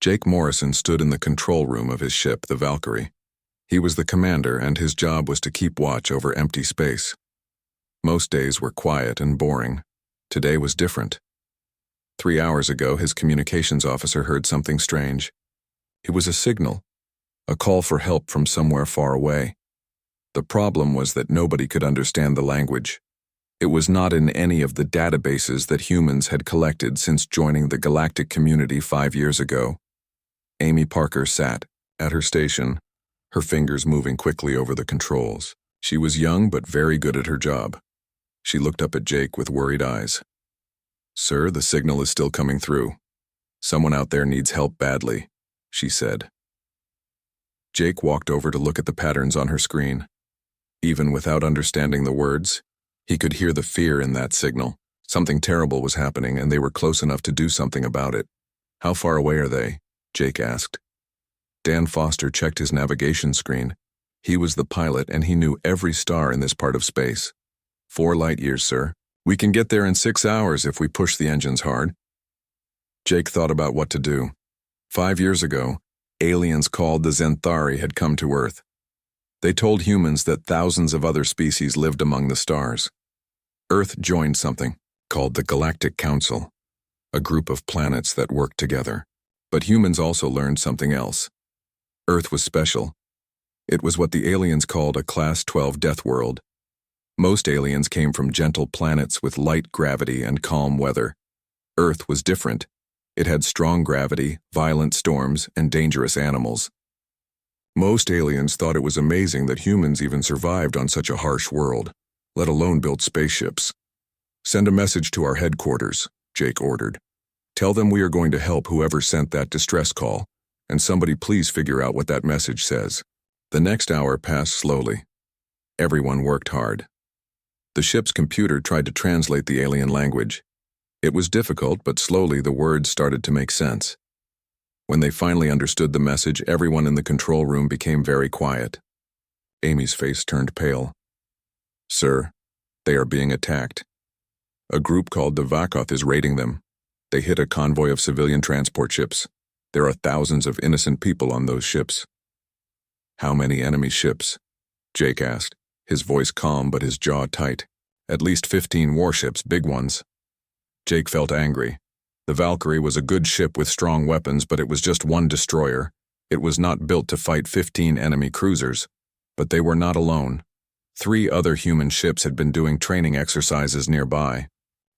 Jake Morrison stood in the control room of his ship, the Valkyrie. He was the commander, and his job was to keep watch over empty space. Most days were quiet and boring. Today was different. 3 hours ago, his communications officer heard something strange. It was a signal, a call for help from somewhere far away. The problem was that nobody could understand the language. It was not in any of the databases that humans had collected since joining the galactic community 5 years ago. Amy Parker sat at her station, her fingers moving quickly over the controls. She was young but very good at her job. She looked up at Jake with worried eyes. "Sir, the signal is still coming through. Someone out there needs help badly," she said. Jake walked over to look at the patterns on her screen. Even without understanding the words, he could hear the fear in that signal. Something terrible was happening, and they were close enough to do something about it. "How far away are they?" Jake asked. Dan Foster checked his navigation screen. He was the pilot, and he knew every star in this part of space. 4 light years, sir. We can get there in 6 hours if we push the engines hard." Jake thought about what to do. 5 years ago, aliens called the Zenthari had come to Earth. They told humans that thousands of other species lived among the stars. Earth joined something called the Galactic Council, a group of planets that worked together. But humans also learned something else. Earth was special. It was what the aliens called a Class 12 death world. Most aliens came from gentle planets with light gravity and calm weather. Earth was different. It had strong gravity, violent storms, and dangerous animals. Most aliens thought it was amazing that humans even survived on such a harsh world, let alone built spaceships. "Send a message to our headquarters," Jake ordered. "Tell them we are going to help whoever sent that distress call, and somebody please figure out what that message says." The next hour passed slowly. Everyone worked hard. The ship's computer tried to translate the alien language. It was difficult, but slowly the words started to make sense. When they finally understood the message, everyone in the control room became very quiet. Amy's face turned pale. "Sir, they are being attacked. A group called the Vakoth is raiding them. They hit a convoy of civilian transport ships. There are thousands of innocent people on those ships." "How many enemy ships?" Jake asked, his voice calm but his jaw tight. "At least 15 warships, big ones." Jake felt angry. The Valkyrie was a good ship with strong weapons, but it was just one destroyer. It was not built to fight 15 enemy cruisers. But they were not alone. 3 other human ships had been doing training exercises nearby.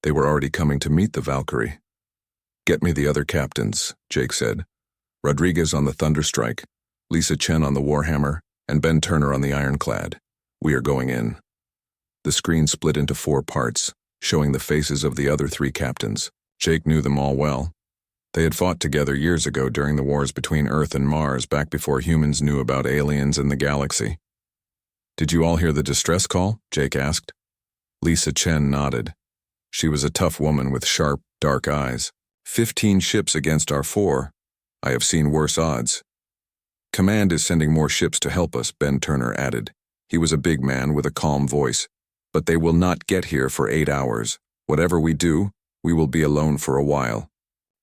They were already coming to meet the Valkyrie. "Get me the other captains," Jake said. "Rodriguez on the Thunderstrike, Lisa Chen on the Warhammer, and Ben Turner on the Ironclad. We are going in." The screen split into 4 parts, showing the faces of the other 3 captains. Jake knew them all well. They had fought together years ago during the wars between Earth and Mars, back before humans knew about aliens and the galaxy. "Did you all hear the distress call?" Jake asked. Lisa Chen nodded. She was a tough woman with sharp, dark eyes. 15 ships against our 4. I have seen worse odds." "Command is sending more ships to help us," Ben Turner added. He was a big man with a calm voice. "But they will not get here for 8 hours. Whatever we do, we will be alone for a while."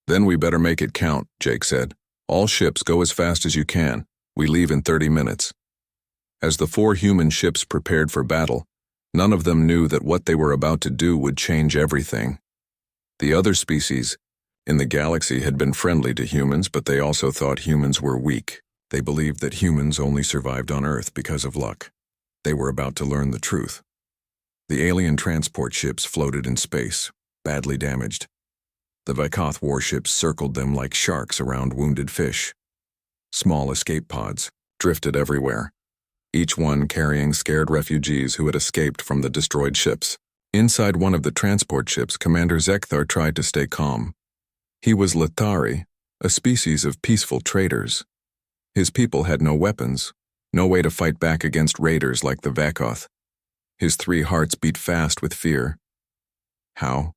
"Then we better make it count," Jake said. "All ships go as fast as you can. We leave in 30 minutes. As the 4 human ships prepared for battle, none of them knew that what they were about to do would change everything. The other species in the galaxy had been friendly to humans, but they also thought humans were weak. They believed that humans only survived on Earth because of luck. They were about to learn the truth. The alien transport ships floated in space, badly damaged. The Vakoth warships circled them like sharks around wounded fish. Small escape pods drifted everywhere, each one carrying scared refugees who had escaped from the destroyed ships. Inside one of the transport ships, Commander Zekthar tried to stay calm. He was Lithari, a species of peaceful traders. His people had no weapons, no way to fight back against raiders like the Vakoth. His 3 hearts beat fast with fear. "How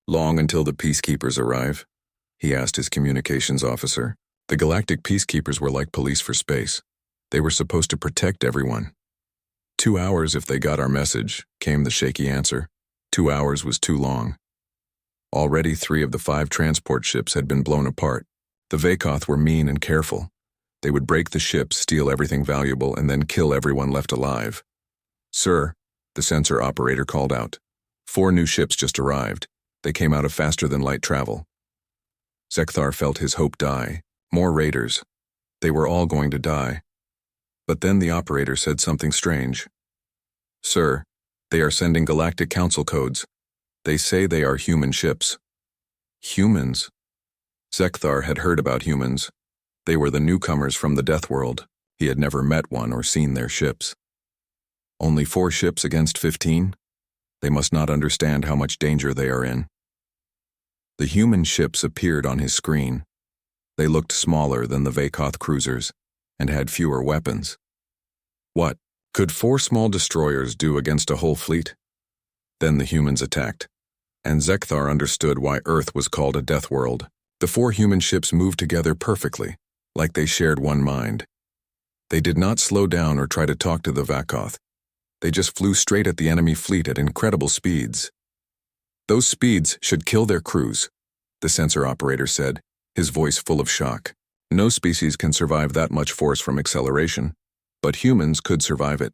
long until the peacekeepers arrive?" he asked his communications officer. The galactic peacekeepers were like police for space. They were supposed to protect everyone. 2 hours if they got our message, came the shaky answer. 2 hours was too long. Already 3 of the 5 transport ships had been blown apart. The Vakoth were mean and careful. They would break the ships, steal everything valuable, and then kill everyone left alive. "Sir," the sensor operator called out. 4 new ships just arrived. They came out of faster-than-light travel. Zekthar felt his hope die. More raiders. They were all going to die. But then the operator said something strange. "Sir, they are sending Galactic Council codes. They say they are human ships." Humans? Zekthar had heard about humans. They were the newcomers from the Deathworld. He had never met one or seen their ships. Only 4 ships against 15? They must not understand how much danger they are in. The human ships appeared on his screen. They looked smaller than the Vakoth cruisers and had fewer weapons. What could 4 small destroyers do against a whole fleet? Then the humans attacked, and Zekthar understood why Earth was called a death world. The 4 human ships moved together perfectly, like they shared one mind. They did not slow down or try to talk to the Vakoth. They just flew straight at the enemy fleet at incredible speeds. "Those speeds should kill their crews," the sensor operator said, his voice full of shock. "No species can survive that much force from acceleration, but humans could survive it.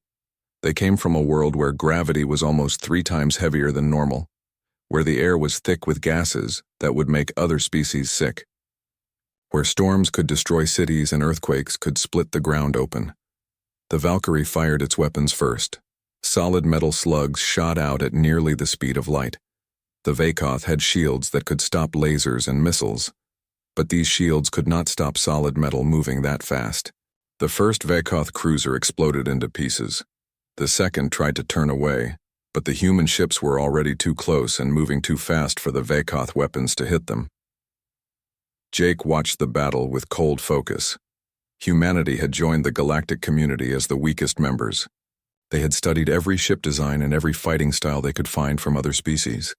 They came from a world where gravity was almost 3 times heavier than normal, where the air was thick with gases that would make other species sick, where storms could destroy cities and earthquakes could split the ground open. The Valkyrie fired its weapons first. Solid metal slugs shot out at nearly the speed of light. The Vakoth had shields that could stop lasers and missiles, but these shields could not stop solid metal moving that fast. The first Vakoth cruiser exploded into pieces. The second tried to turn away, but the human ships were already too close and moving too fast for the Vakoth weapons to hit them. Jake watched the battle with cold focus. Humanity had joined the galactic community as the weakest members. They had studied every ship design and every fighting style they could find from other species.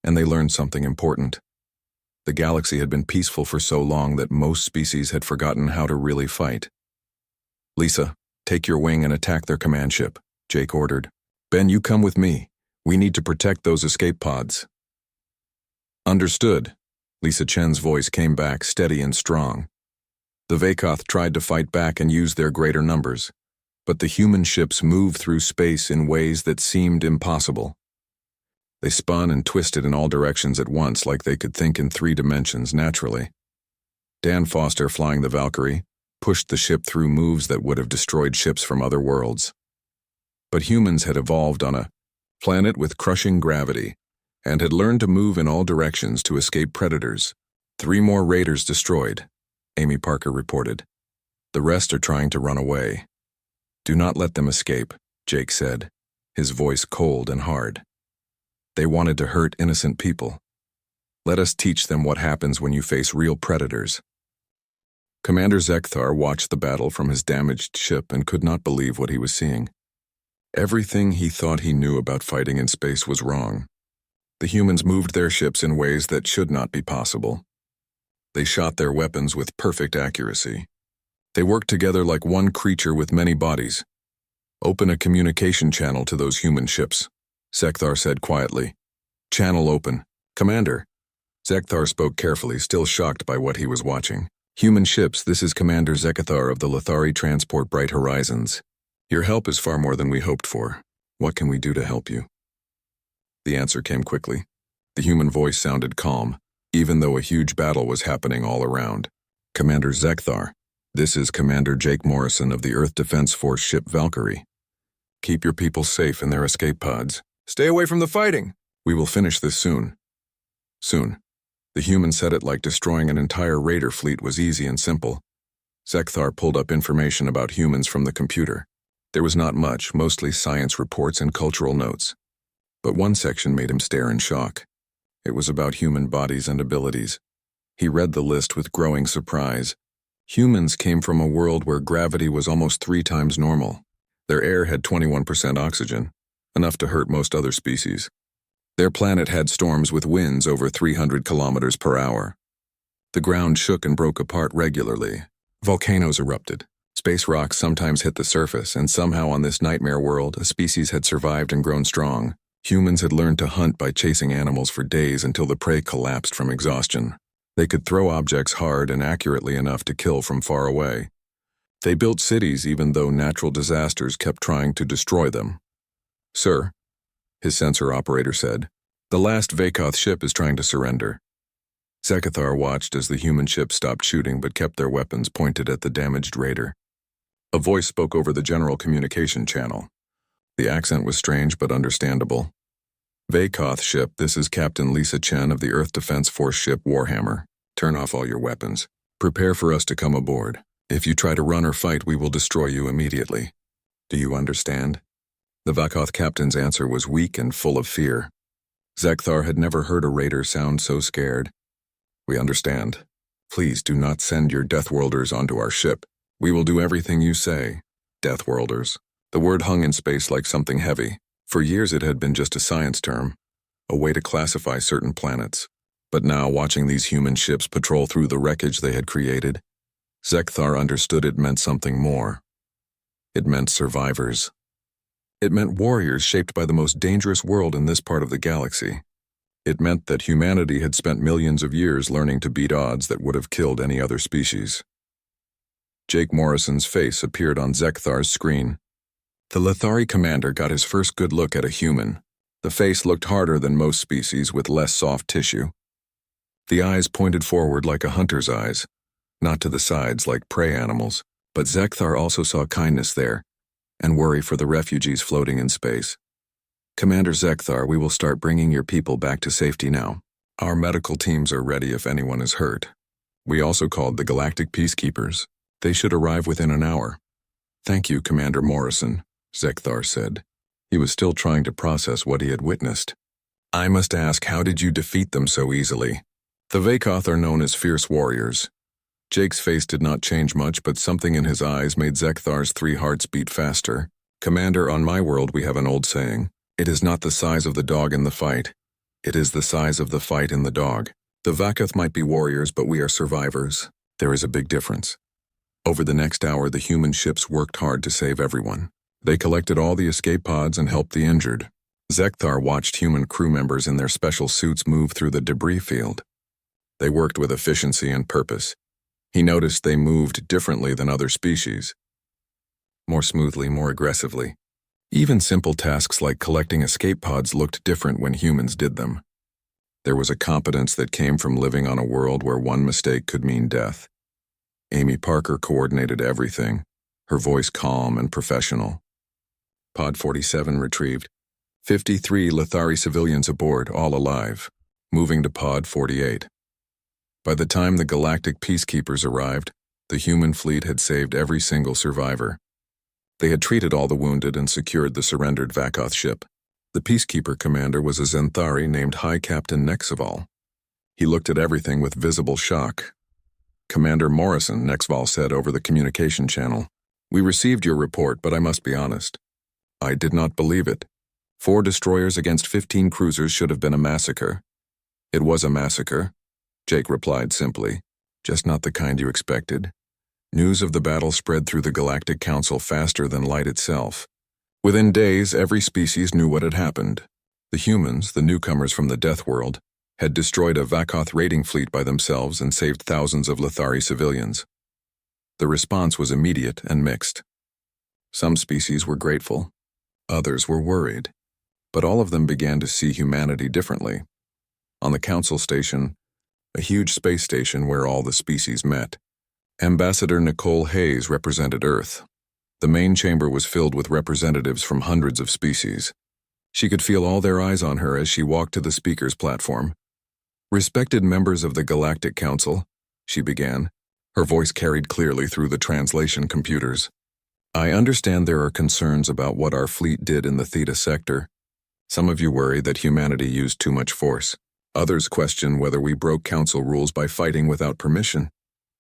And they learned something important. The galaxy had been peaceful for so long that most species had forgotten how to really fight. "Lisa, take your wing and attack their command ship," Jake ordered. "Ben, you come with me. We need to protect those escape pods." "Understood." Lisa Chen's voice came back steady and strong. The Vakoth tried to fight back and use their greater numbers, but the human ships moved through space in ways that seemed impossible. They spun and twisted in all directions at once like they could think in 3 dimensions naturally. Dan Foster, flying the Valkyrie, pushed the ship through moves that would have destroyed ships from other worlds. But humans had evolved on a planet with crushing gravity and had learned to move in all directions to escape predators. 3 more raiders destroyed, Amy Parker reported. The rest are trying to run away. "Do not let them escape," Jake said, his voice cold and hard. "They wanted to hurt innocent people. Let us teach them what happens when you face real predators." Commander Zekthar watched the battle from his damaged ship and could not believe what he was seeing. Everything he thought he knew about fighting in space was wrong. The humans moved their ships in ways that should not be possible. They shot their weapons with perfect accuracy. They worked together like one creature with many bodies. "Open a communication channel to those human ships," Zekthar said quietly. "Channel open." "Commander." Zekthar spoke carefully, still shocked by what he was watching. "Human ships, this is Commander Zekthar of the Lithari Transport Bright Horizons. Your help is far more than we hoped for. What can we do to help you?" The answer came quickly. The human voice sounded calm, even though a huge battle was happening all around. "Commander Zekthar, this is Commander Jake Morrison of the Earth Defense Force ship Valkyrie. Keep your people safe in their escape pods. Stay away from the fighting. We will finish this soon." Soon. The human said it like destroying an entire raider fleet was easy and simple. Zekthar pulled up information about humans from the computer. There was not much, mostly science reports and cultural notes. But one section made him stare in shock. It was about human bodies and abilities. He read the list with growing surprise. Humans came from a world where gravity was almost 3 times normal. Their air had 21% oxygen, enough to hurt most other species. Their planet had storms with winds over 300 kilometers per hour. The ground shook and broke apart regularly. Volcanoes erupted. Space rocks sometimes hit the surface, and somehow on this nightmare world, a species had survived and grown strong. Humans had learned to hunt by chasing animals for days until the prey collapsed from exhaustion. They could throw objects hard and accurately enough to kill from far away. They built cities even though natural disasters kept trying to destroy them. "Sir," his sensor operator said, "the last Vakoth ship is trying to surrender." Zekathar watched as the human ship stopped shooting but kept their weapons pointed at the damaged raider. A voice spoke over the general communication channel. The accent was strange but understandable. "Vakoth ship, this is Captain Lisa Chen of the Earth Defense Force ship Warhammer. Turn off all your weapons. Prepare for us to come aboard. If you try to run or fight, we will destroy you immediately. Do you understand?" The Vakoth captain's answer was weak and full of fear. Zekathar had never heard a raider sound so scared. "We understand. Please do not send your Deathworlders onto our ship. We will do everything you say." Deathworlders. The word hung in space like something heavy. For years it had been just a science term, a way to classify certain planets. But now, watching these human ships patrol through the wreckage they had created, Zekathar understood it meant something more. It meant survivors. It meant warriors shaped by the most dangerous world in this part of the galaxy. It meant that humanity had spent millions of years learning to beat odds that would have killed any other species. Jake Morrison's face appeared on Zekathar's screen. The Lethari commander got his first good look at a human. The face looked harder than most species, with less soft tissue. The eyes pointed forward like a hunter's eyes, not to the sides like prey animals, but Zekathar also saw kindness there, and worry for the refugees floating in space. "Commander Zekathar, we will start bringing your people back to safety now. Our medical teams are ready if anyone is hurt. We also called the Galactic Peacekeepers. They should arrive within an hour." "Thank you, Commander Morrison," Zekathar said. He was still trying to process what he had witnessed. "I must ask, how did you defeat them so easily?" "The Vakoth are known as fierce warriors." Jake's face did not change much, but something in his eyes made Zekathar's 3 hearts beat faster. "Commander, on my world we have an old saying. It is not the size of the dog in the fight. It is the size of the fight in the dog. The Vakoth might be warriors, but we are survivors. There is a big difference." Over the next hour, the human ships worked hard to save everyone. They collected all the escape pods and helped the injured. Zekathar watched human crew members in their special suits move through the debris field. They worked with efficiency and purpose. He noticed they moved differently than other species. More smoothly, more aggressively. Even simple tasks like collecting escape pods looked different when humans did them. There was a competence that came from living on a world where one mistake could mean death. Amy Parker coordinated everything, her voice calm and professional. Pod 47 retrieved. 53 Lethari civilians aboard, all alive. Moving to Pod 48. By the time the Galactic Peacekeepers arrived, the human fleet had saved every single survivor. They had treated all the wounded and secured the surrendered Vakoth ship. The Peacekeeper commander was a Zenthari named High Captain Nexval. He looked at everything with visible shock. "Commander Morrison," Nexval said over the communication channel, "we received your report, but I must be honest. I did not believe it. 4 destroyers against 15 cruisers should have been a massacre." "It was a massacre," Jake replied simply, "just not the kind you expected." News of the battle spread through the Galactic Council faster than light itself. Within days, every species knew what had happened. The humans, the newcomers from the Death World, had destroyed a Vakoth raiding fleet by themselves and saved thousands of Lethari civilians. The response was immediate and mixed. Some species were grateful. Others were worried. But all of them began to see humanity differently. On the Council station, a huge space station where all the species met, Ambassador Nicole Hayes represented Earth. The main chamber was filled with representatives from hundreds of species. She could feel all their eyes on her as she walked to the speaker's platform. "Respected members of the Galactic Council," she began. Her voice carried clearly through the translation computers. "I understand there are concerns about what our fleet did in the Theta sector. Some of you worry that humanity used too much force. Others question whether we broke Council rules by fighting without permission."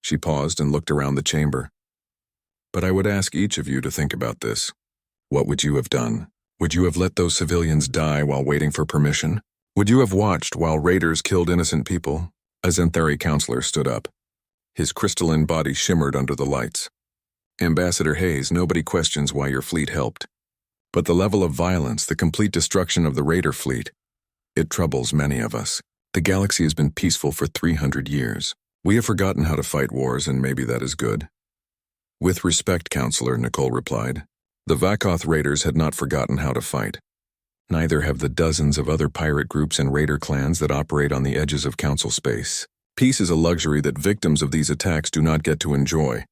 She paused and looked around the chamber. "But I would ask each of you to think about this. What would you have done? Would you have let those civilians die while waiting for permission? Would you have watched while raiders killed innocent people?" A Zenthari counselor stood up. His crystalline body shimmered under the lights. "Ambassador Hayes, nobody questions why your fleet helped. But the level of violence, the complete destruction of the raider fleet, it troubles many of us. The galaxy has been peaceful for 300 years. We have forgotten how to fight wars, and maybe that is good. With respect, Counselor, Nicole replied. The Vakoth raiders had not forgotten how to fight. Neither have the dozens of other pirate groups and raider clans that operate on the edges of Council space. Peace is a luxury that victims of these attacks do not get to enjoy.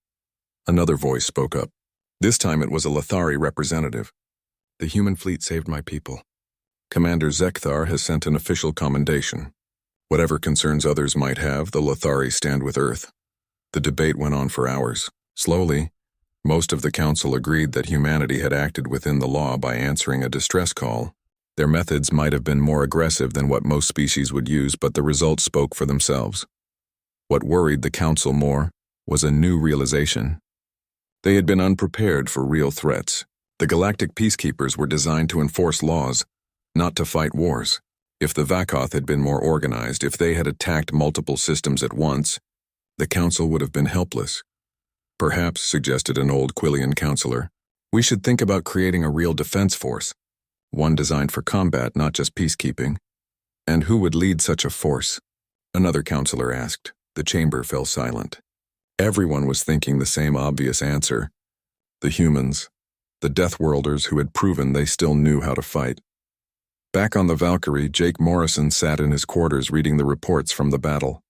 Another voice spoke up. This time it was a Lothari representative. The human fleet saved my people. Commander Zekthar has sent an official commendation. Whatever concerns others might have, the Lothari stand with Earth. The debate went on for hours. Slowly, most of the council agreed that humanity had acted within the law by answering a distress call. Their methods might have been more aggressive than what most species would use, but the results spoke for themselves. What worried the council more was a new realization. They had been unprepared for real threats. The galactic peacekeepers were designed to enforce laws, not to fight wars. If the Vakoth had been more organized, if they had attacked multiple systems at once, the council would have been helpless. Perhaps, suggested an old Quillian counselor, we should think about creating a real defense force, one designed for combat, not just peacekeeping. And who would lead such a force? Another counselor asked. The chamber fell silent. Everyone was thinking the same obvious answer. The humans, the Deathworlders who had proven they still knew how to fight. Back on the Valkyrie, Jake Morrison sat in his quarters reading the reports from the battle.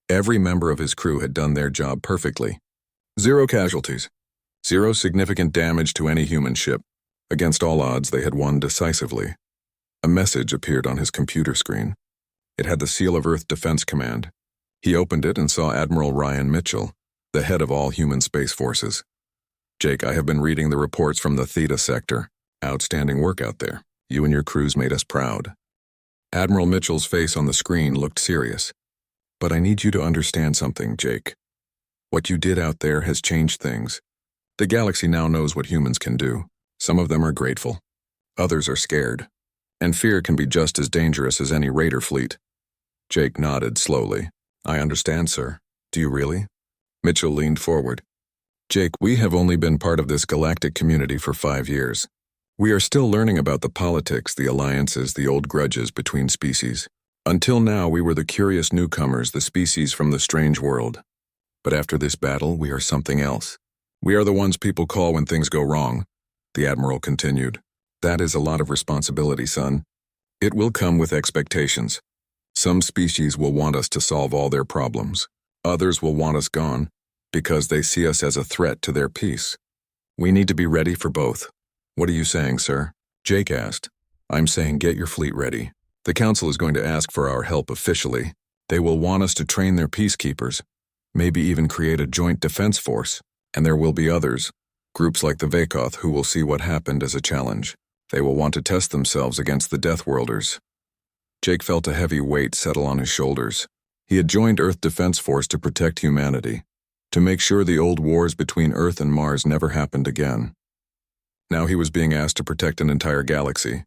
Every member of his crew had done their job perfectly. 0 casualties. 0 significant damage to any human ship. Against all odds, they had won decisively. A message appeared on his computer screen. It had the seal of Earth Defense Command. He opened it and saw Admiral Ryan Mitchell, the head of all human space forces. Jake, I have been reading the reports from the Theta sector. Outstanding work out there. You and your crews made us proud. Admiral Mitchell's face on the screen looked serious. But I need you to understand something, Jake. What you did out there has changed things. The galaxy now knows what humans can do. Some of them are grateful. Others are scared. And fear can be just as dangerous as any raider fleet. Jake nodded slowly. I understand, sir. Do you really? Mitchell leaned forward. Jake, we have only been part of this galactic community for 5 years. We are still learning about the politics, the alliances, the old grudges between species. Until now, we were the curious newcomers, the species from the strange world. But after this battle, we are something else. We are the ones people call when things go wrong, the Admiral continued. That is a lot of responsibility, son. It will come with expectations. Some species will want us to solve all their problems. Others will want us gone, because they see us as a threat to their peace. We need to be ready for both. What are you saying, sir? Jake asked. I'm saying get your fleet ready. The council is going to ask for our help officially. They will want us to train their peacekeepers, maybe even create a joint defense force, and there will be others, groups like the Vakoth, who will see what happened as a challenge. They will want to test themselves against the Deathworlders. Jake felt a heavy weight settle on his shoulders. He had joined Earth Defense Force to protect humanity, to make sure the old wars between Earth and Mars never happened again. Now he was being asked to protect an entire galaxy.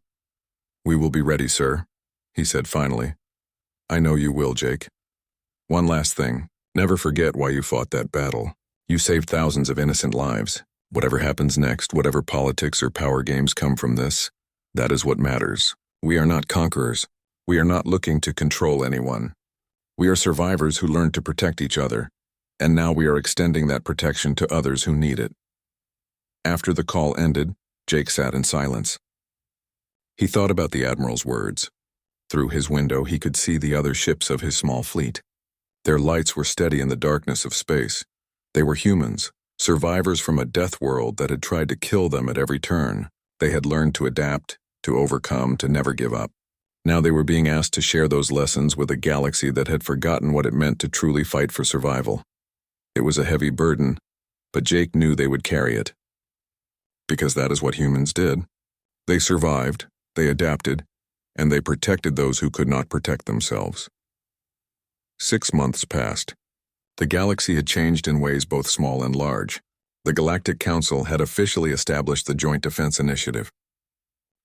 We will be ready, sir, he said finally. I know you will, Jake. One last thing. Never forget why you fought that battle. You saved thousands of innocent lives. Whatever happens next, whatever politics or power games come from this, that is what matters. We are not conquerors. We are not looking to control anyone. We are survivors who learned to protect each other, and now we are extending that protection to others who need it. After the call ended, Jake sat in silence. He thought about the Admiral's words. Through his window, he could see the other ships of his small fleet. Their lights were steady in the darkness of space. They were humans, survivors from a death world that had tried to kill them at every turn. They had learned to adapt, to overcome, to never give up. Now they were being asked to share those lessons with a galaxy that had forgotten what it meant to truly fight for survival. It was a heavy burden, but Jake knew they would carry it. Because that is what humans did. They survived, they adapted, and they protected those who could not protect themselves. 6 months passed. The galaxy had changed in ways both small and large. The Galactic Council had officially established the Joint Defense Initiative.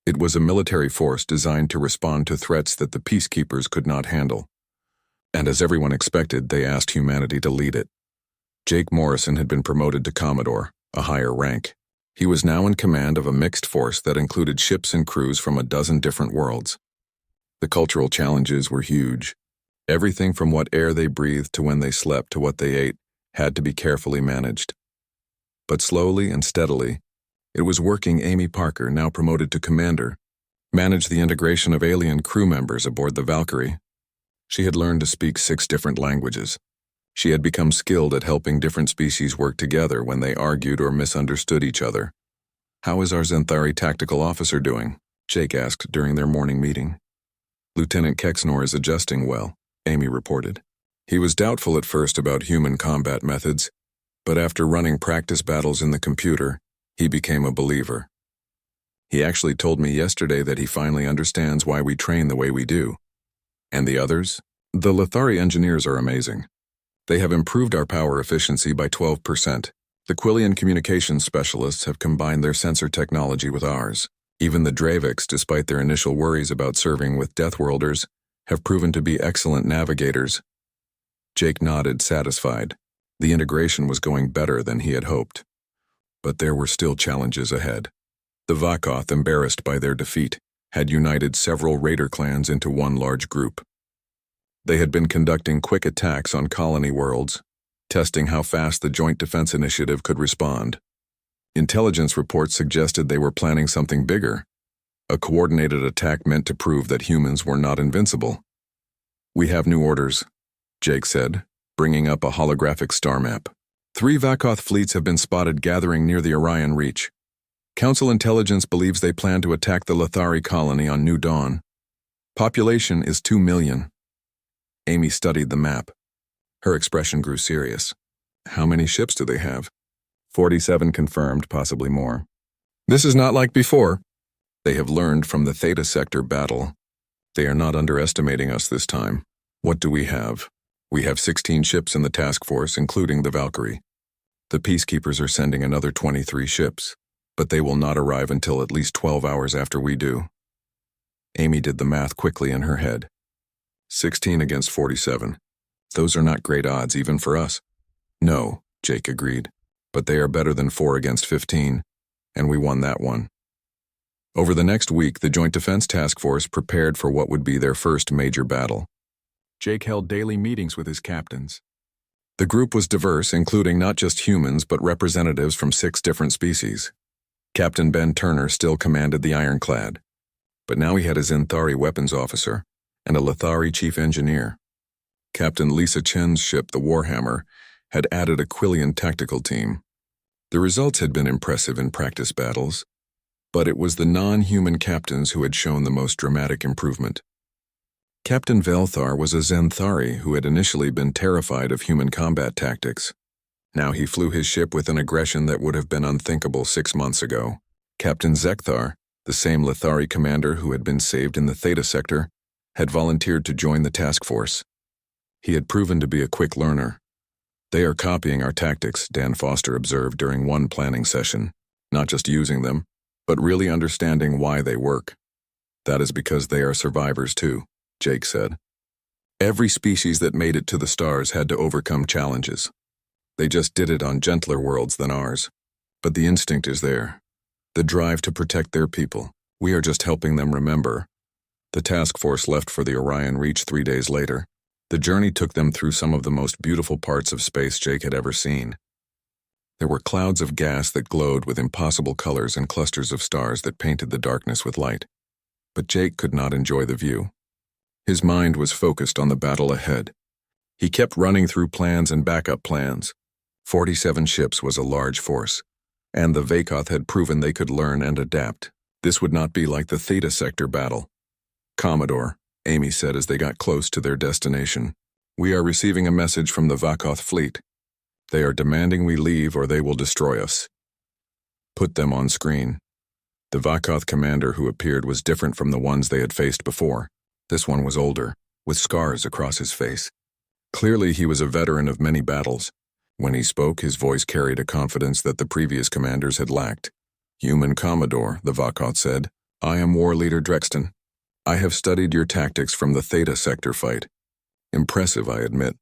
It was a military force designed to respond to threats that the peacekeepers could not handle. And as everyone expected, they asked humanity to lead it. Jake Morrison had been promoted to Commodore, a higher rank. He was now in command of a mixed force that included ships and crews from a dozen different worlds. The cultural challenges were huge. Everything from what air they breathed to when they slept to what they ate had to be carefully managed. But slowly and steadily, it was working. Amy Parker, now promoted to commander, managed the integration of alien crew members aboard the Valkyrie. She had learned to speak 6 different languages. She had become skilled at helping different species work together when they argued or misunderstood each other. "How is our Zenthari tactical officer doing?" Jake asked during their morning meeting. "Lieutenant Kexnor is adjusting well," Amy reported. "He was doubtful at first about human combat methods, but after running practice battles in the computer, he became a believer. He actually told me yesterday that he finally understands why we train the way we do. And the others? The Lithari engineers are amazing. They have improved our power efficiency by 12%. The Quillian communications specialists have combined their sensor technology with ours. Even the Draviks, despite their initial worries about serving with Deathworlders, have proven to be excellent navigators." Jake nodded, satisfied. The integration was going better than he had hoped. But there were still challenges ahead. The Vakoth, embarrassed by their defeat, had united several raider clans into one large group. They had been conducting quick attacks on colony worlds, testing how fast the Joint Defense Initiative could respond. Intelligence reports suggested they were planning something bigger, a coordinated attack meant to prove that humans were not invincible. "We have new orders," Jake said, bringing up a holographic star map. 3 Vakoth fleets have been spotted gathering near the Orion Reach. Council intelligence believes they plan to attack the Lithari colony on New Dawn. Population is 2 million. Amy studied the map. Her expression grew serious. "How many ships do they have?" 47 confirmed, possibly more. "This is not like before. They have learned from the Theta Sector battle. They are not underestimating us this time. What do we have? We have 16 ships in the task force, including the Valkyrie. The Peacekeepers are sending another 23 ships, but they will not arrive until at least 12 hours after we do." Amy did the math quickly in her head. 16 against 47. Those are not great odds, even for us. "No," Jake agreed, "but they are better than 4 against 15, and we won that one." Over the next week, the Joint Defense Task Force prepared for what would be their first major battle. Jake held daily meetings with his captains. The group was diverse, including not just humans, but representatives from 6 different species. Captain Ben Turner still commanded the Ironclad, but now he had a Zenthari weapons officer and a Lithari chief engineer. Captain Lisa Chen's ship, the Warhammer, had added a Quillian tactical team. The results had been impressive in practice battles, but it was the non-human captains who had shown the most dramatic improvement. Captain Velthar was a Zenthari who had initially been terrified of human combat tactics. Now he flew his ship with an aggression that would have been unthinkable 6 months ago. Captain Zekthar, the same Lithari commander who had been saved in the Theta Sector, had volunteered to join the task force. He had proven to be a quick learner. "They are copying our tactics," Dan Foster observed during one planning session, "not just using them, but really understanding why they work. That is because they are survivors too," Jake said. "Every species that made it to the stars had to overcome challenges. They just did it on gentler worlds than ours. But the instinct is there. The drive to protect their people. We are just helping them remember." The task force left for the Orion Reach 3 days later. The journey took them through some of the most beautiful parts of space Jake had ever seen. There were clouds of gas that glowed with impossible colors and clusters of stars that painted the darkness with light. But Jake could not enjoy the view. His mind was focused on the battle ahead. He kept running through plans and backup plans. 47 ships was a large force, and the Vakoth had proven they could learn and adapt. This would not be like the Theta Sector battle. "Commodore," Amy said as they got close to their destination, "we are receiving a message from the Vakoth fleet. They are demanding we leave or they will destroy us." Put them on screen. The Vakoth commander who appeared was different from the ones they had faced before. This one was older, with scars across his face. Clearly he was a veteran of many battles. When he spoke, his voice carried a confidence that the previous commanders had lacked. "Human Commodore," the Vakoth said, "I am War Leader Drexton. I have studied your tactics from the Theta Sector fight. Impressive, I admit.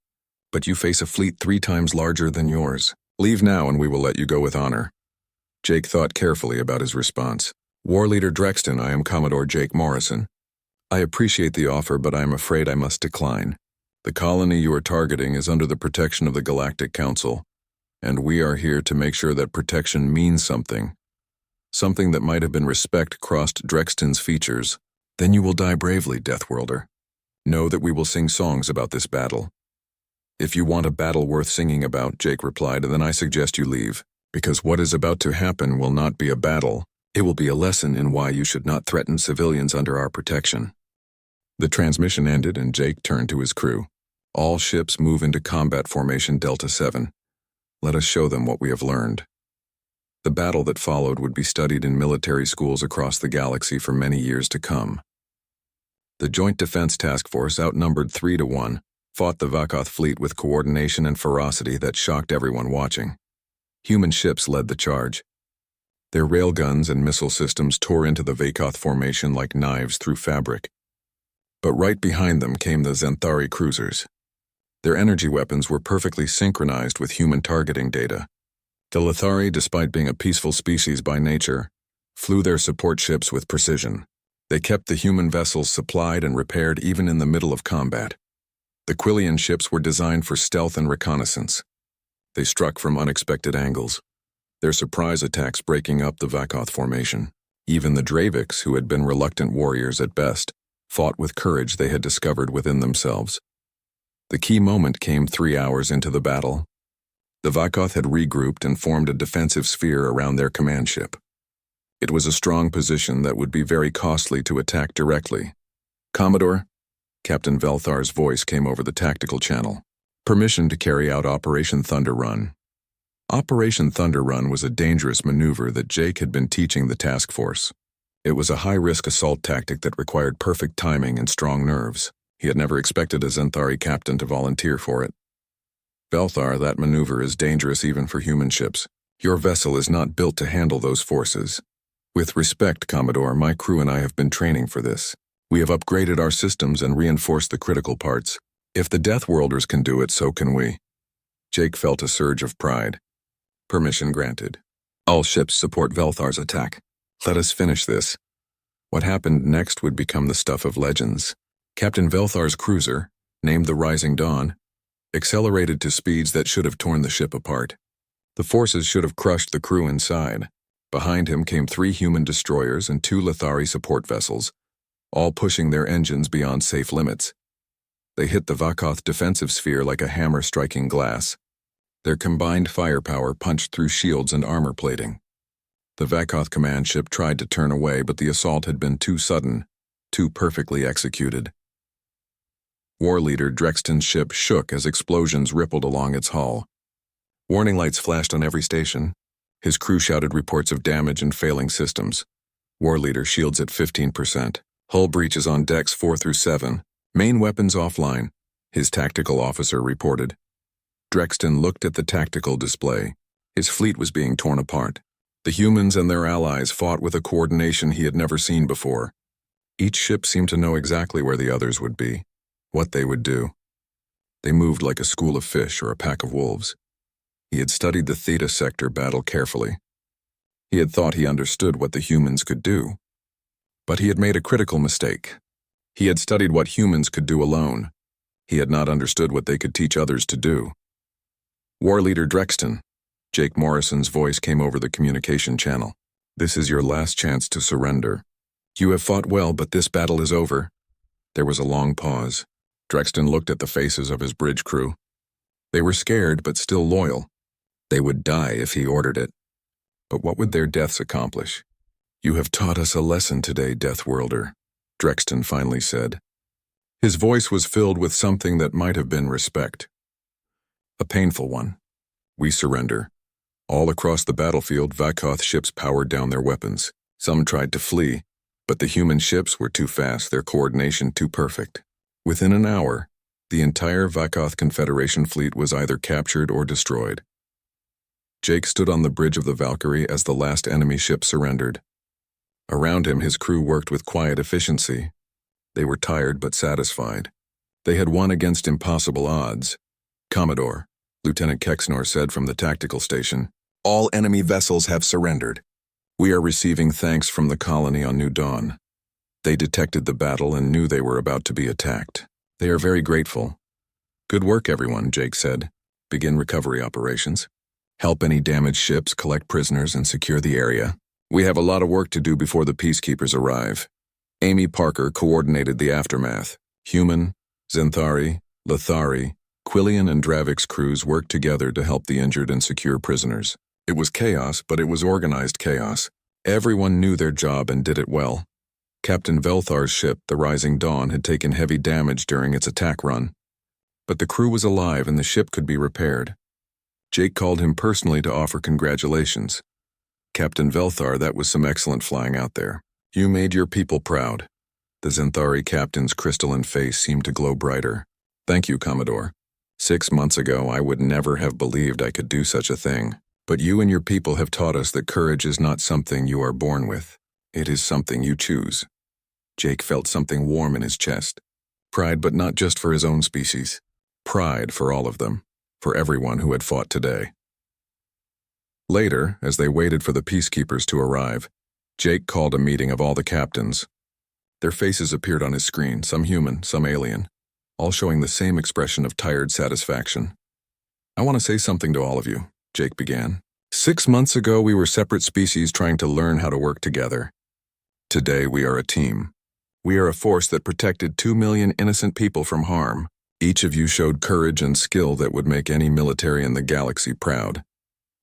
But you face a fleet 3 times larger than yours. Leave now and we will let you go with honor." Jake thought carefully about his response. "War Leader Drexton, I am Commodore Jake Morrison. I appreciate the offer, but I am afraid I must decline. The colony you are targeting is under the protection of the Galactic Council, and we are here to make sure that protection means something. Something that might have been respect crossed Drexton's features. Then you will die bravely, Deathworlder. Know that we will sing songs about this battle. If you want a battle worth singing about, Jake replied, then I suggest you leave, because what is about to happen will not be a battle. It will be a lesson in why you should not threaten civilians under our protection. The transmission ended and Jake turned to his crew. All ships move into combat formation Delta 7. Let us show them what we have learned. The battle that followed would be studied in military schools across the galaxy for many years to come. The Joint Defense Task Force, outnumbered 3-1, fought the Vakoth fleet with coordination and ferocity that shocked everyone watching. Human ships led the charge. Their railguns and missile systems tore into the Vakoth formation like knives through fabric. But right behind them came the Xanthari cruisers. Their energy weapons were perfectly synchronized with human targeting data. The Lithari, despite being a peaceful species by nature, flew their support ships with precision. They kept the human vessels supplied and repaired even in the middle of combat. The Quillian ships were designed for stealth and reconnaissance. They struck from unexpected angles, their surprise attacks breaking up the Vakoth formation. Even the Draviks, who had been reluctant warriors at best, fought with courage they had discovered within themselves. The key moment came 3 hours into the battle. The Vakoth had regrouped and formed a defensive sphere around their command ship. It was a strong position that would be very costly to attack directly. "Commodore," Captain Velthar's voice came over the tactical channel. "Permission to carry out Operation Thunder Run." Operation Thunder Run was a dangerous maneuver that Jake had been teaching the task force. It was a high-risk assault tactic that required perfect timing and strong nerves. He had never expected a Xanthari captain to volunteer for it. "Velthar, that maneuver is dangerous even for human ships. Your vessel is not built to handle those forces. With respect, Commodore, my crew and I have been training for this. We have upgraded our systems and reinforced the critical parts. If the Deathworlders can do it, so can we." Jake felt a surge of pride. "Permission granted. All ships support Velthar's attack. Let us finish this." What happened next would become the stuff of legends. Captain Velthar's cruiser, named the Rising Dawn, accelerated to speeds that should have torn the ship apart. The forces should have crushed the crew inside. Behind him came 3 human destroyers and 2 Lithari support vessels, all pushing their engines beyond safe limits. They hit the Vakoth defensive sphere like a hammer striking glass. Their combined firepower punched through shields and armor plating. The Vakoth command ship tried to turn away, but the assault had been too sudden, too perfectly executed. War leader Drexton's ship shook as explosions rippled along its hull. Warning lights flashed on every station. His crew shouted reports of damage and failing systems. War leader shields at 15%. Hull breaches on decks 4 through 7. Main weapons offline, his tactical officer reported. Drexton looked at the tactical display. His fleet was being torn apart. The humans and their allies fought with a coordination he had never seen before. Each ship seemed to know exactly where the others would be, what they would do. They moved like a school of fish or a pack of wolves. He had studied the Theta Sector battle carefully. He had thought he understood what the humans could do. But he had made a critical mistake. He had studied what humans could do alone. He had not understood what they could teach others to do. "War Leader Drexton," Jake Morrison's voice came over the communication channel. "This is your last chance to surrender. You have fought well, but this battle is over." There was a long pause. Drexton looked at the faces of his bridge crew. They were scared, but still loyal. They would die if he ordered it. But what would their deaths accomplish? "You have taught us a lesson today, Deathworlder," Drexton finally said. His voice was filled with something that might have been respect. A painful one. "We surrender." All across the battlefield, Vakoth ships powered down their weapons. Some tried to flee, but the human ships were too fast, their coordination too perfect. Within an hour, the entire Vakoth Confederation fleet was either captured or destroyed. Jake stood on the bridge of the Valkyrie as the last enemy ship surrendered. Around him, his crew worked with quiet efficiency. They were tired but satisfied. They had won against impossible odds. "Commodore," Lieutenant Kexnor said from the tactical station, "all enemy vessels have surrendered. We are receiving thanks from the colony on New Dawn. They detected the battle and knew they were about to be attacked. They are very grateful. Good work, everyone, Jake said. Begin recovery operations. Help any damaged ships, collect prisoners, and secure the area. We have a lot of work to do before the peacekeepers arrive. Amy Parker coordinated the aftermath. Human, Zenthari, Lithari, Quillian and Dravik's crews worked together to help the injured and secure prisoners. It was chaos, but it was organized chaos. Everyone knew their job and did it well. Captain Velthar's ship, the Rising Dawn, had taken heavy damage during its attack run. But the crew was alive and the ship could be repaired. Jake called him personally to offer congratulations. Captain Velthar, that was some excellent flying out there. You made your people proud. The Zenthari captain's crystalline face seemed to glow brighter. Thank you, Commodore. 6 months ago, I would never have believed I could do such a thing. But you and your people have taught us that courage is not something you are born with. It is something you choose. Jake felt something warm in his chest. Pride, but not just for his own species. Pride for all of them, for everyone who had fought today. Later, as they waited for the peacekeepers to arrive, Jake called a meeting of all the captains. Their faces appeared on his screen, some human, some alien, all showing the same expression of tired satisfaction. I want to say something to all of you, Jake began. 6 months ago, we were separate species trying to learn how to work together. Today, we are a team. We are a force that protected 2 million innocent people from harm. Each of you showed courage and skill that would make any military in the galaxy proud.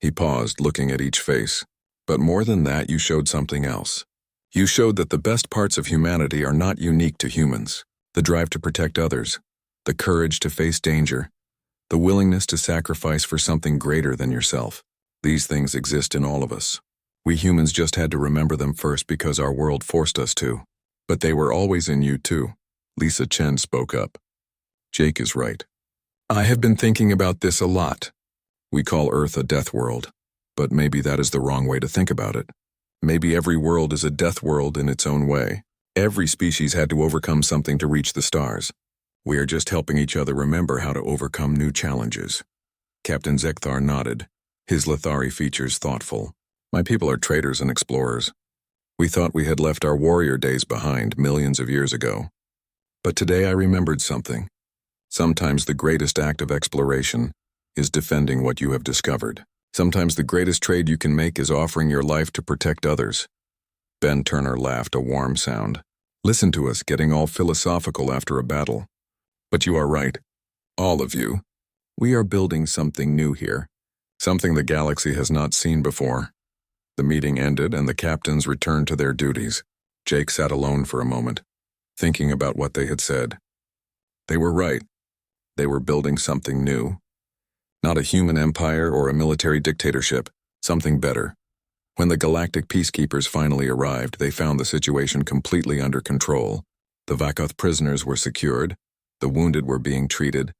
He paused, looking at each face. But more than that, you showed something else. You showed that the best parts of humanity are not unique to humans. The drive to protect others, the courage to face danger, the willingness to sacrifice for something greater than yourself. These things exist in all of us. We humans just had to remember them first because our world forced us to. But they were always in you too. Lisa Chen spoke up. Jake is right. I have been thinking about this a lot. We call Earth a death world, but maybe that is the wrong way to think about it. Maybe every world is a death world in its own way. Every species had to overcome something to reach the stars. We are just helping each other remember how to overcome new challenges. Captain Zekthar nodded, his Lithari features thoughtful. My people are traders and explorers. We thought we had left our warrior days behind millions of years ago. But today I remembered something. Sometimes the greatest act of exploration is defending what you have discovered. Sometimes the greatest trade you can make is offering your life to protect others. Ben Turner laughed, a warm sound. Listen to us getting all philosophical after a battle. But you are right. All of you. We are building something new here. Something the galaxy has not seen before. The meeting ended and the captains returned to their duties. Jake sat alone for a moment, thinking about what they had said. They were right. They were building something new. Not a human empire or a military dictatorship, something better. When the galactic peacekeepers finally arrived, they found the situation completely under control. The Vakoth prisoners were secured, the wounded were being treated,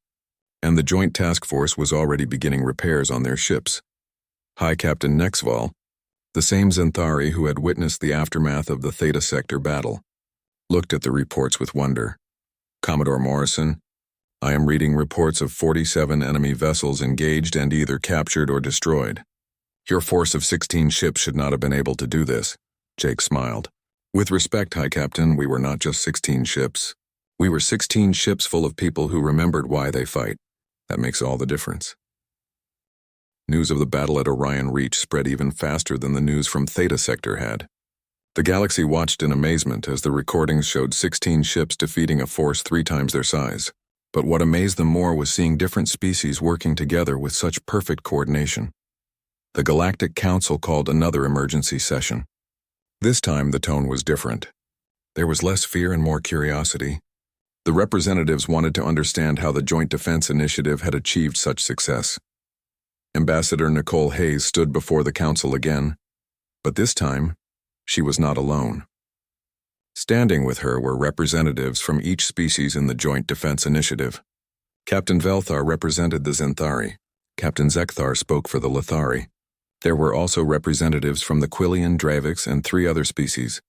and the Joint Task Force was already beginning repairs on their ships. High Captain Nexval, the same Zenthari who had witnessed the aftermath of the Theta Sector battle, looked at the reports with wonder. Commodore Morrison, I am reading reports of 47 enemy vessels engaged and either captured or destroyed. Your force of 16 ships should not have been able to do this, Jake smiled. With respect, High Captain, we were not just 16 ships. We were 16 ships full of people who remembered why they fight. That makes all the difference. News of the battle at Orion Reach spread even faster than the news from Theta Sector had. The galaxy watched in amazement as the recordings showed 16 ships defeating a force 3 times their size. But what amazed them more was seeing different species working together with such perfect coordination. The Galactic Council called another emergency session. This time the tone was different. There was less fear and more curiosity. The representatives wanted to understand how the Joint Defense Initiative had achieved such success. Ambassador Nicole Hayes stood before the council again, but this time, she was not alone. Standing with her were representatives from each species in the Joint Defense Initiative. Captain Velthar represented the Zenthari. Captain Zekthar spoke for the Lithari. There were also representatives from the Quillian, Draviks, and 3 other species.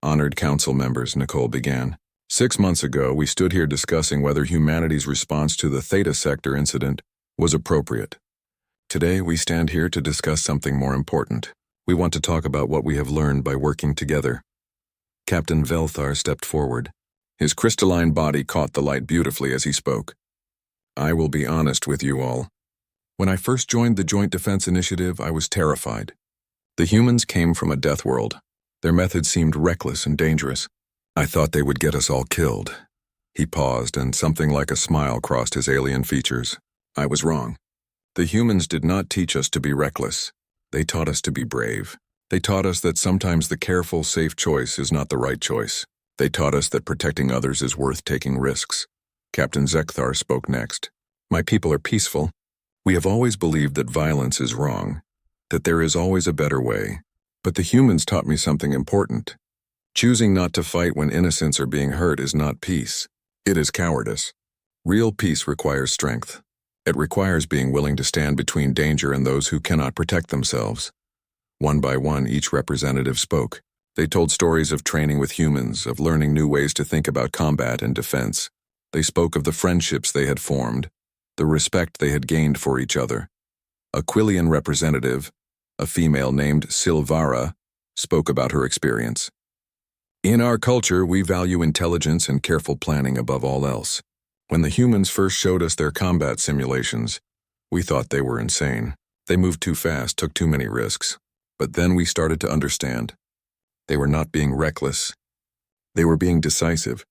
Honored council members, Nicole began. 6 months ago, we stood here discussing whether humanity's response to the Theta Sector incident was appropriate. Today, we stand here to discuss something more important. We want to talk about what we have learned by working together. Captain Velthar stepped forward. His crystalline body caught the light beautifully as he spoke. I will be honest with you all. When I first joined the Joint Defense Initiative, I was terrified. The humans came from a death world. Their methods seemed reckless and dangerous. I thought they would get us all killed. He paused, and something like a smile crossed his alien features. I was wrong. The humans did not teach us to be reckless. They taught us to be brave. They taught us that sometimes the careful, safe choice is not the right choice. They taught us that protecting others is worth taking risks. Captain Zekthar spoke next. My people are peaceful. We have always believed that violence is wrong, that there is always a better way. But the humans taught me something important. Choosing not to fight when innocents are being hurt is not peace. It is cowardice. Real peace requires strength. It requires being willing to stand between danger and those who cannot protect themselves. One by one, each representative spoke. They told stories of training with humans, of learning new ways to think about combat and defense. They spoke of the friendships they had formed, the respect they had gained for each other. A Quillian representative, a female named Silvara, spoke about her experience. In our culture, we value intelligence and careful planning above all else. When the humans first showed us their combat simulations, we thought they were insane. They moved too fast, took too many risks. But then we started to understand. They were not being reckless. They were being decisive.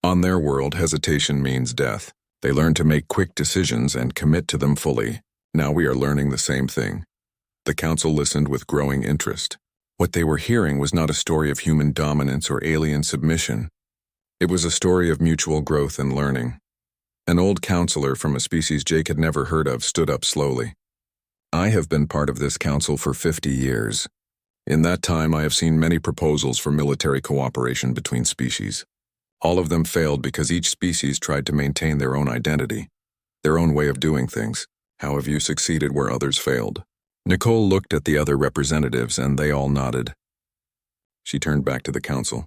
On their world, hesitation means death. They learned to make quick decisions and commit to them fully. Now we are learning the same thing. The council listened with growing interest. What they were hearing was not a story of human dominance or alien submission. It was a story of mutual growth and learning. An old counselor from a species Jake had never heard of stood up slowly. I have been part of this council for 50 years. In that time, I have seen many proposals for military cooperation between species. All of them failed because each species tried to maintain their own identity, their own way of doing things. How have you succeeded where others failed? Nicole looked at the other representatives and they all nodded. She turned back to the council.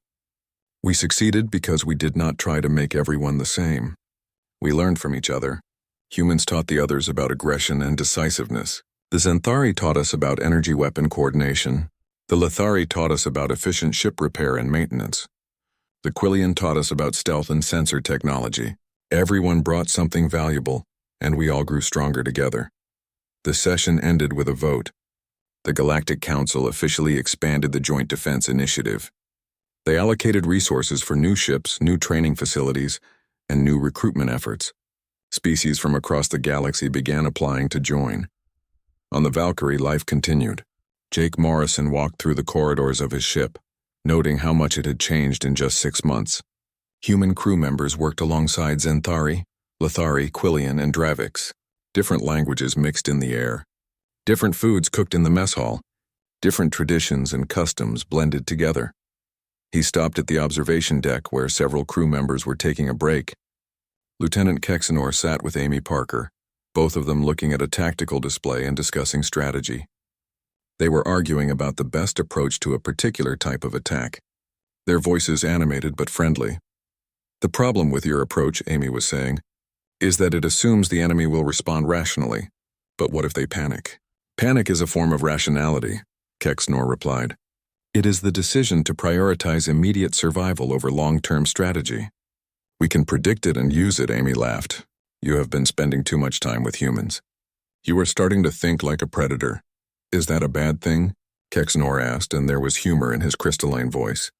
We succeeded because we did not try to make everyone the same. We learned from each other. Humans taught the others about aggression and decisiveness. The Xanthari taught us about energy weapon coordination. The Lithari taught us about efficient ship repair and maintenance. The Quillian taught us about stealth and sensor technology. Everyone brought something valuable, and we all grew stronger together. The session ended with a vote. The Galactic Council officially expanded the Joint Defense Initiative. They allocated resources for new ships, new training facilities, and new recruitment efforts. Species from across the galaxy began applying to join. On the Valkyrie, life continued. Jake Morrison walked through the corridors of his ship, noting how much it had changed in just 6 months. Human crew members worked alongside Xanthari, Lithari, Quillian, and Dravix. Different languages mixed in the air. Different foods cooked in the mess hall. Different traditions and customs blended together. He stopped at the observation deck where several crew members were taking a break. Lieutenant Kexanor sat with Amy Parker, both of them looking at a tactical display and discussing strategy. They were arguing about the best approach to a particular type of attack. Their voices animated but friendly. The problem with your approach, Amy was saying, is that it assumes the enemy will respond rationally. But what if they panic? Panic is a form of rationality, Kexanor replied. It is the decision to prioritize immediate survival over long-term strategy. We can predict it and use it, Amy laughed. You have been spending too much time with humans. You are starting to think like a predator. Is that a bad thing? Kexanor asked, and there was humor in his crystalline voice.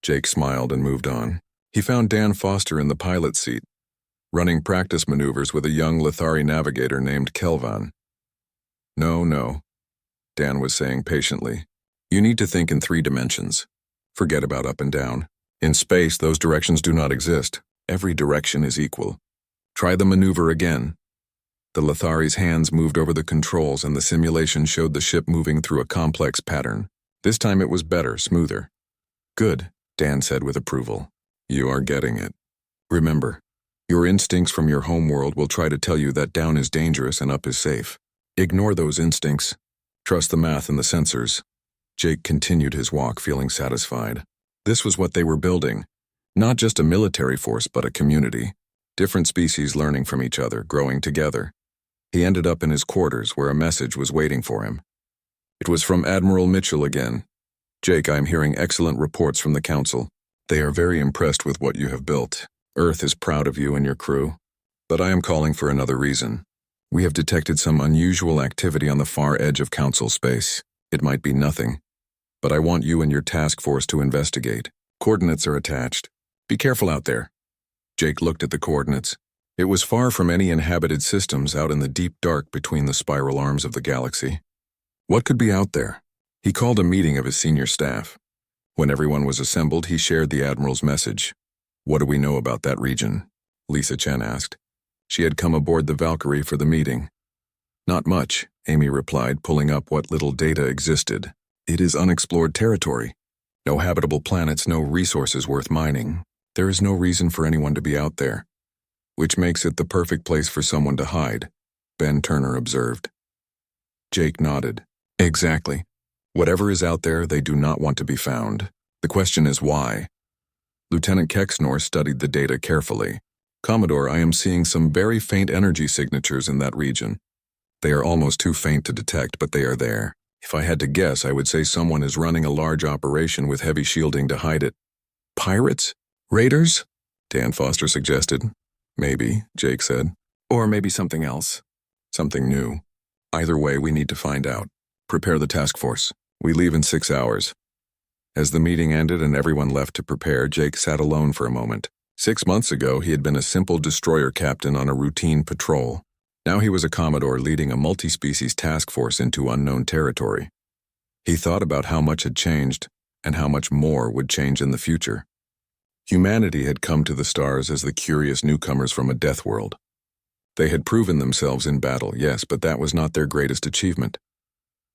Jake smiled and moved on. He found Dan Foster in the pilot seat, running practice maneuvers with a young Lithari navigator named Kelvan. No, Dan was saying patiently. You need to think in 3 dimensions. Forget about up and down. In space, those directions do not exist. Every direction is equal. Try the maneuver again. The Lithari's hands moved over the controls and the simulation showed the ship moving through a complex pattern. This time it was better, smoother. Good, Dan said with approval. You are getting it. Remember, your instincts from your homeworld will try to tell you that down is dangerous and up is safe. Ignore those instincts. Trust the math and the sensors. Jake continued his walk, feeling satisfied. This was what they were building. Not just a military force, but a community. Different species learning from each other, growing together. He ended up in his quarters where a message was waiting for him. It was from Admiral Mitchell again. Jake, I am hearing excellent reports from the Council. They are very impressed with what you have built. Earth is proud of you and your crew. But I am calling for another reason. We have detected some unusual activity on the far edge of Council space. It might be nothing, but I want you and your task force to investigate. Coordinates are attached. Be careful out there. Jake looked at the coordinates. It was far from any inhabited systems out in the deep dark between the spiral arms of the galaxy. What could be out there? He called a meeting of his senior staff. When everyone was assembled, he shared the Admiral's message. What do we know about that region? Lisa Chen asked. She had come aboard the Valkyrie for the meeting. Not much, Amy replied, pulling up what little data existed. It is unexplored territory. No habitable planets, no resources worth mining. There is no reason for anyone to be out there, which makes it the perfect place for someone to hide, Ben Turner observed. Jake nodded. Exactly. Whatever is out there, they do not want to be found. The question is why. Lieutenant Kexnor studied the data carefully. Commodore, I am seeing some very faint energy signatures in that region. They are almost too faint to detect, but they are there. If I had to guess, I would say someone is running a large operation with heavy shielding to hide it. Pirates? Raiders? Dan Foster suggested. Maybe, Jake said. Or maybe something else. Something new. Either way, we need to find out. Prepare the task force. We leave in 6 hours. As the meeting ended and everyone left to prepare, Jake sat alone for a moment. 6 months ago, he had been a simple destroyer captain on a routine patrol. Now he was a Commodore leading a multi-species task force into unknown territory. He thought about how much had changed and how much more would change in the future. Humanity had come to the stars as the curious newcomers from a death world. They had proven themselves in battle, yes, but that was not their greatest achievement.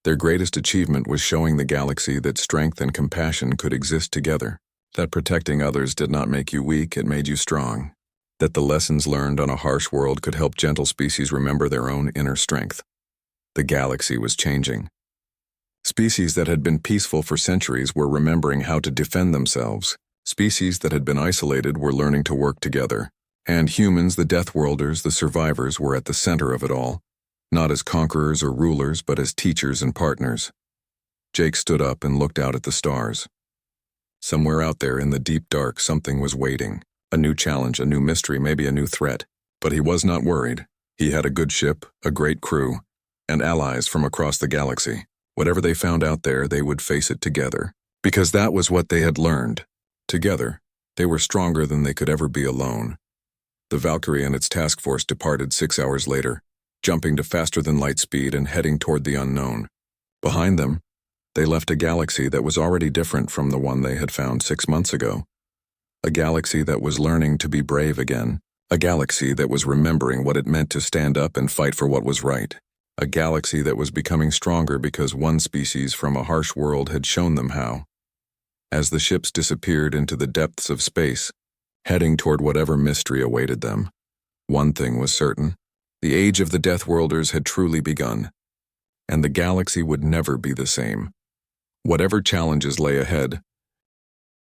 Their greatest achievement was showing the galaxy that strength and compassion could exist together, that protecting others did not make you weak, it made you strong, that the lessons learned on a harsh world could help gentle species remember their own inner strength. The galaxy was changing. Species that had been peaceful for centuries were remembering how to defend themselves. Species that had been isolated were learning to work together. And humans, the Deathworlders, the survivors, were at the center of it all, not as conquerors or rulers, but as teachers and partners. Jake stood up and looked out at the stars. Somewhere out there in the deep dark, something was waiting. A new challenge, a new mystery, maybe a new threat. But he was not worried. He had a good ship, a great crew, and allies from across the galaxy. Whatever they found out there, they would face it together. Because that was what they had learned. Together, they were stronger than they could ever be alone. The Valkyrie and its task force departed 6 hours later, jumping to faster than light speed and heading toward the unknown. Behind them, they left a galaxy that was already different from the one they had found 6 months ago. A galaxy that was learning to be brave again. A galaxy that was remembering what it meant to stand up and fight for what was right. A galaxy that was becoming stronger because one species from a harsh world had shown them how. As the ships disappeared into the depths of space, heading toward whatever mystery awaited them, one thing was certain. The age of the Deathworlders had truly begun, and the galaxy would never be the same. Whatever challenges lay ahead,